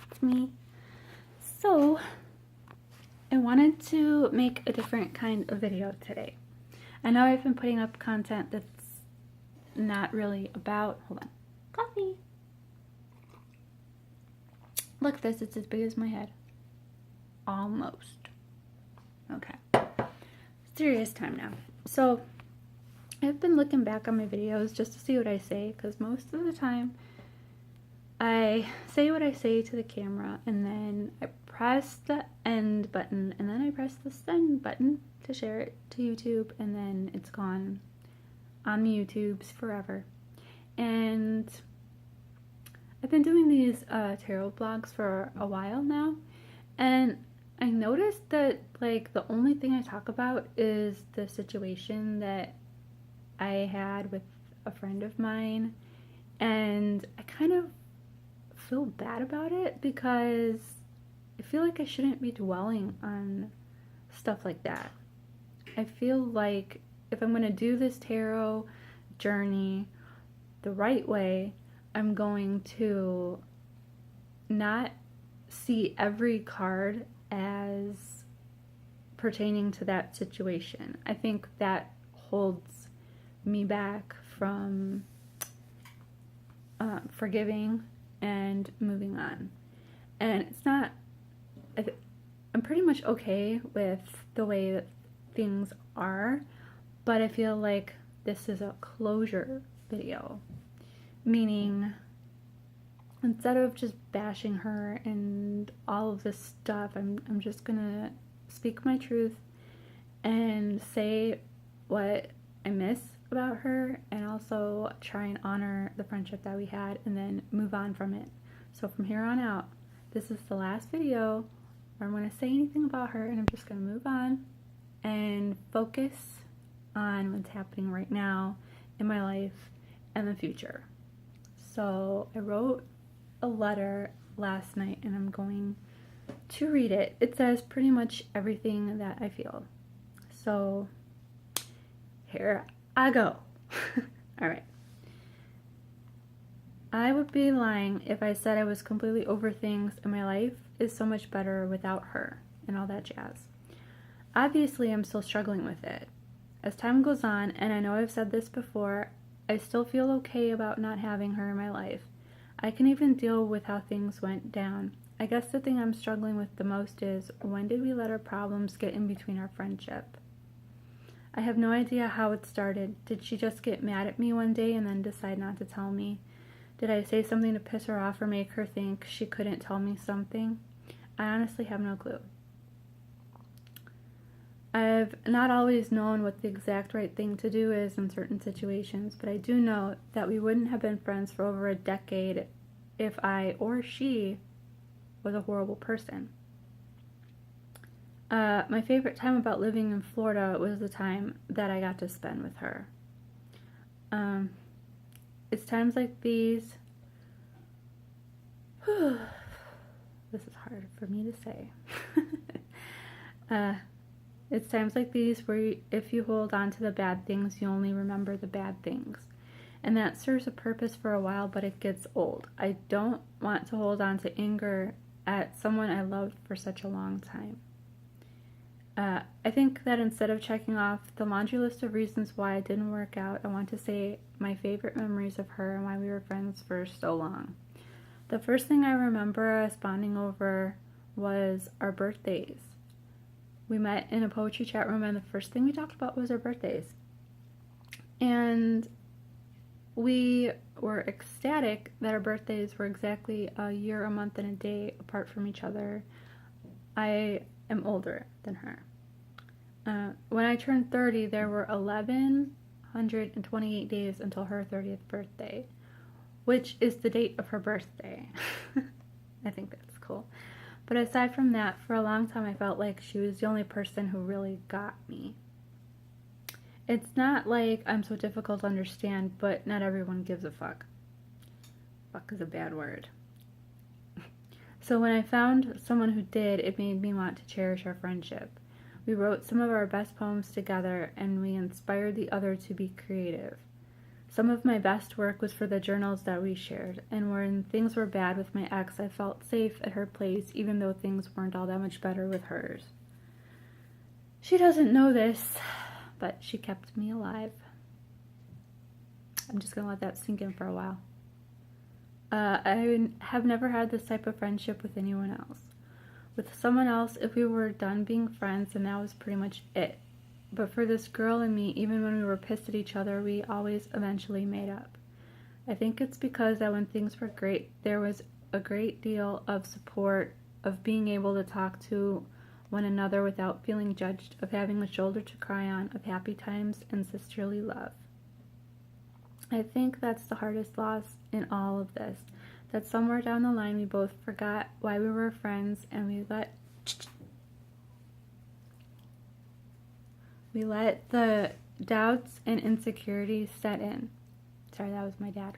it's me. So, I wanted to make a different kind of video today. I know I've been putting up content that's not really about, hold on, coffee. Look at this, it's as big as my head. Almost. Okay. Serious time now. So, I've been looking back on my videos just to see what I say, because most of the time I say what I say to the camera and then I press the end button and then I press the send button to share it to YouTube, and then it's gone on the YouTubes forever. And I've been doing these tarot vlogs for a while now, and I noticed that like the only thing I talk about is the situation that I had with a friend of mine, and I kind of feel bad about it because I feel like I shouldn't be dwelling on stuff like that. I feel like if I'm going to do this tarot journey the right way, I'm going to not see every card as pertaining to that situation. I think that holds me back from forgiving and moving on. And it's not, I'm pretty much okay with the way that things are, but I feel like this is a closure video, meaning instead of just bashing her and all of this stuff, I'm just gonna speak my truth and say what I miss about her, and also try and honor the friendship that we had and then move on from it. So from here on out, this is the last video where I'm going to say anything about her, and I'm just going to move on and focus on what's happening right now in my life and the future. So I wrote a letter last night and I'm going to read it. It says pretty much everything that I feel. So here I go. Alright. I would be lying if I said I was completely over things and my life is so much better without her and all that jazz. Obviously, I'm still struggling with it. As time goes on, and I know I've said this before, I still feel okay about not having her in my life. I can even deal with how things went down. I guess the thing I'm struggling with the most is, when did we let our problems get in between our friendship? I have no idea how it started. Did she just get mad at me one day and then decide not to tell me? Did I say something to piss her off or make her think she couldn't tell me something? I honestly have no clue. I've not always known what the exact right thing to do is in certain situations, but I do know that we wouldn't have been friends for over a decade if I or she was a horrible person. My favorite time about living in Florida was the time that I got to spend with her. It's times like these, this is hard for me to say. It's times like these where if you hold on to the bad things, you only remember the bad things. And that serves a purpose for a while, but it gets old. I don't want to hold on to anger at someone I loved for such a long time. I think that instead of checking off the laundry list of reasons why it didn't work out, I want to say my favorite memories of her and why we were friends for so long. The first thing I remember us bonding over was our birthdays. We met in a poetry chat room, and the first thing we talked about was our birthdays. And we were ecstatic that our birthdays were exactly a year, a month, and a day apart from each other. I am older than her. When I turned 30, there were 1,128 days until her 30th birthday, which is the date of her birthday. I think that's cool. But aside from that, for a long time I felt like she was the only person who really got me. It's not like I'm so difficult to understand, but not everyone gives a fuck. Fuck is a bad word. So when I found someone who did, it made me want to cherish our friendship. We wrote some of our best poems together, and we inspired the other to be creative. Some of my best work was for the journals that we shared, and when things were bad with my ex, I felt safe at her place, even though things weren't all that much better with hers. She doesn't know this, but she kept me alive. I'm just gonna let that sink in for a while. I have never had this type of friendship with anyone else. With someone else, if we were done being friends, then that was pretty much it. But for this girl and me, even when we were pissed at each other, we always eventually made up. I think it's because that when things were great, there was a great deal of support, of being able to talk to one another without feeling judged, of having a shoulder to cry on, of happy times and sisterly love. I think that's the hardest loss in all of this, that somewhere down the line we both forgot why we were friends and we let the doubts and insecurities set in. Sorry, that was my dad.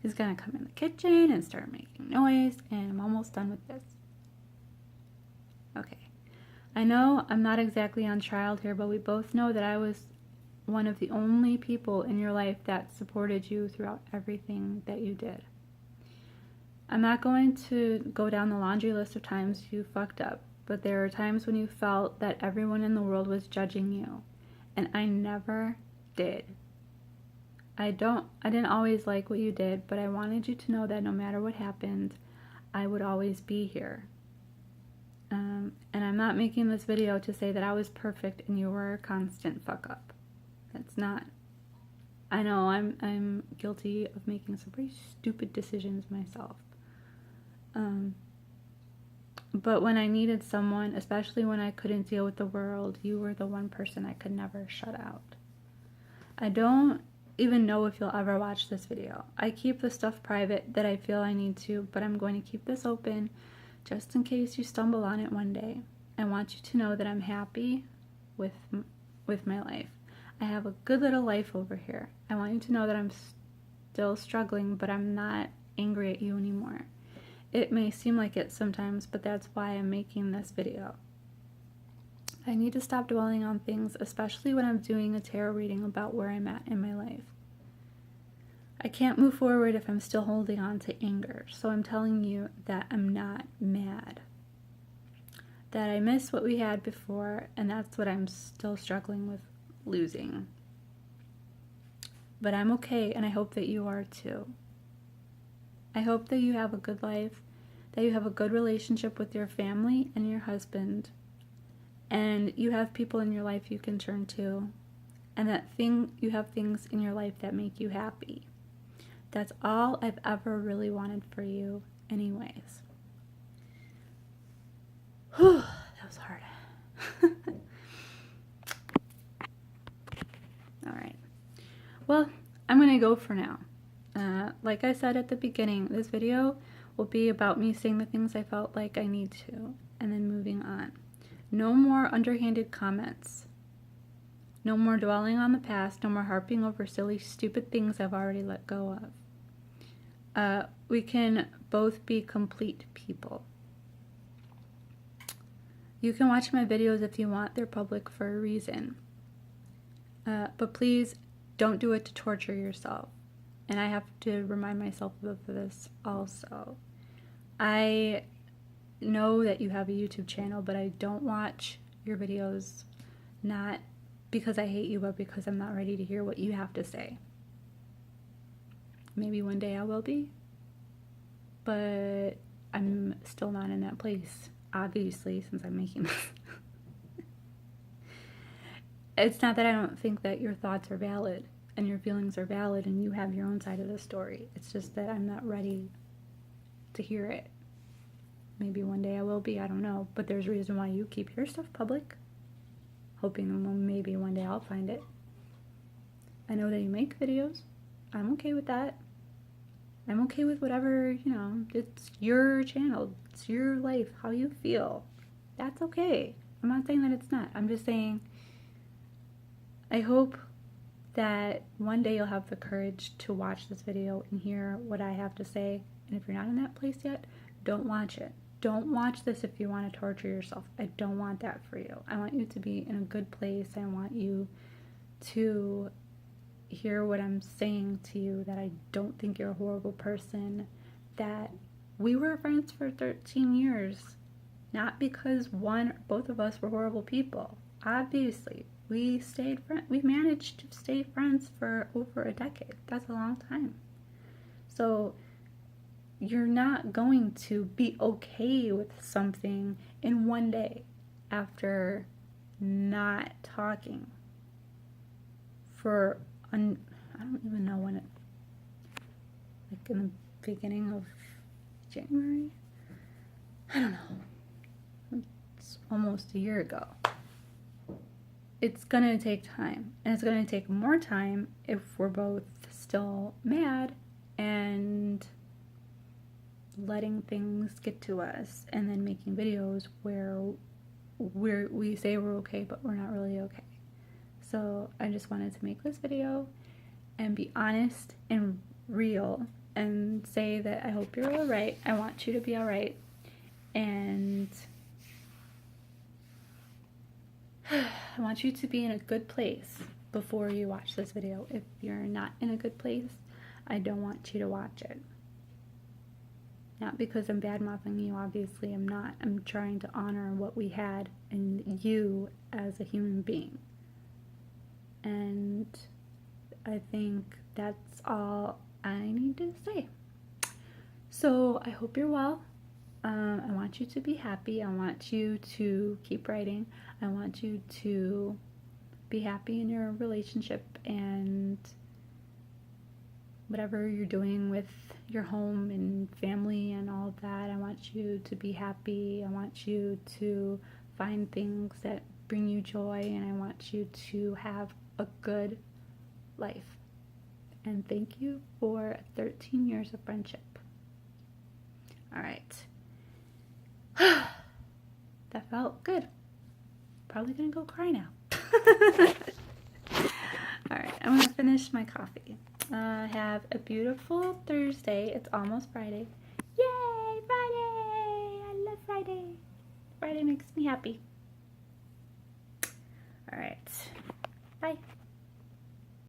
He's gonna come in the kitchen and start making noise, and I'm almost done with this. Okay. I know I'm not exactly on trial here, but we both know that I was one of the only people in your life that supported you throughout everything that you did. I'm not going to go down the laundry list of times you fucked up, but there are times when you felt that everyone in the world was judging you, and I never did. I didn't always like what you did, but I wanted you to know that no matter what happened, I would always be here. And I'm not making this video to say that I was perfect and you were a constant fuck up. That's not. I know I'm guilty of making some pretty stupid decisions myself. But when I needed someone, especially when I couldn't deal with the world, you were the one person I could never shut out. I don't even know if you'll ever watch this video. I keep the stuff private that I feel I need to, but I'm going to keep this open just in case you stumble on it one day. I want you to know that I'm happy with my life. I have a good little life over here. I want you to know that I'm still struggling, but I'm not angry at you anymore. It may seem like it sometimes, but that's why I'm making this video. I need to stop dwelling on things, especially when I'm doing a tarot reading about where I'm at in my life. I can't move forward if I'm still holding on to anger, so I'm telling you that I'm not mad. That I miss what we had before, and that's what I'm still struggling with losing. But I'm okay, and I hope that you are too. I hope that you have a good life, that you have a good relationship with your family and your husband, and you have people in your life you can turn to, and that you have things in your life that make you happy. That's all I've ever really wanted for you anyways. Whew, that was hard. Alright. Well, I'm going to go for now. Like I said at the beginning, this video will be about me saying the things I felt like I need to, and then moving on. No more underhanded comments. No more dwelling on the past. No more harping over silly, stupid things I've already let go of. We can both be complete people. You can watch my videos if you want. They're public for a reason. But please don't do it to torture yourself. And I have to remind myself of this also. I know that you have a YouTube channel, but I don't watch your videos not because I hate you, but because I'm not ready to hear what you have to say. Maybe one day I will be, but I'm still not in that place, obviously, since I'm making this. It's not that I don't think that your thoughts are valid and your feelings are valid and you have your own side of the story. It's just that I'm not ready to hear it. Maybe one day I will be, I don't know. But there's a reason why you keep your stuff public. Hoping maybe one day I'll find it. I know that you make videos. I'm okay with that. I'm okay with whatever, it's your channel. It's your life, how you feel. That's okay. I'm not saying that it's not. I'm just saying I hope that one day you'll have the courage to watch this video and hear what I have to say. And if you're not in that place yet, don't watch it. Don't watch this if you want to torture yourself. I don't want that for you. I want you to be in a good place. I want you to hear what I'm saying to you, that I don't think you're a horrible person, that we were friends for 13 years, not because one or both of us were horrible people. Obviously, we managed to stay friends for over a decade. That's a long time. So you're not going to be okay with something in one day after not talking for, I don't even know when like in the beginning of January? I don't know. It's almost a year ago. It's gonna take time, and it's gonna take more time if we're both still mad and letting things get to us, and then making videos where we say we're okay, but we're not really okay. So I just wanted to make this video and be honest and real and say that I hope you're alright. I want you to be alright. And I want you to be in a good place before you watch this video. If you're not in a good place, I don't want you to watch it. Not because I'm bad-mouthing you, obviously I'm not. I'm trying to honor what we had and you as a human being. And I think that's all I need to say. So I hope you're well. I want you to be happy. I want you to keep writing. I want you to be happy in your relationship and whatever you're doing with your home and family and all of that. I want you to be happy. I want you to find things that bring you joy, and I want you to have a good life. And thank you for 13 years of friendship. All right. That felt good. Probably gonna go cry now. Alright, I'm gonna finish my coffee. Have a beautiful Thursday. It's almost Friday. Yay, Friday! I love Friday. Friday makes me happy. Alright, bye.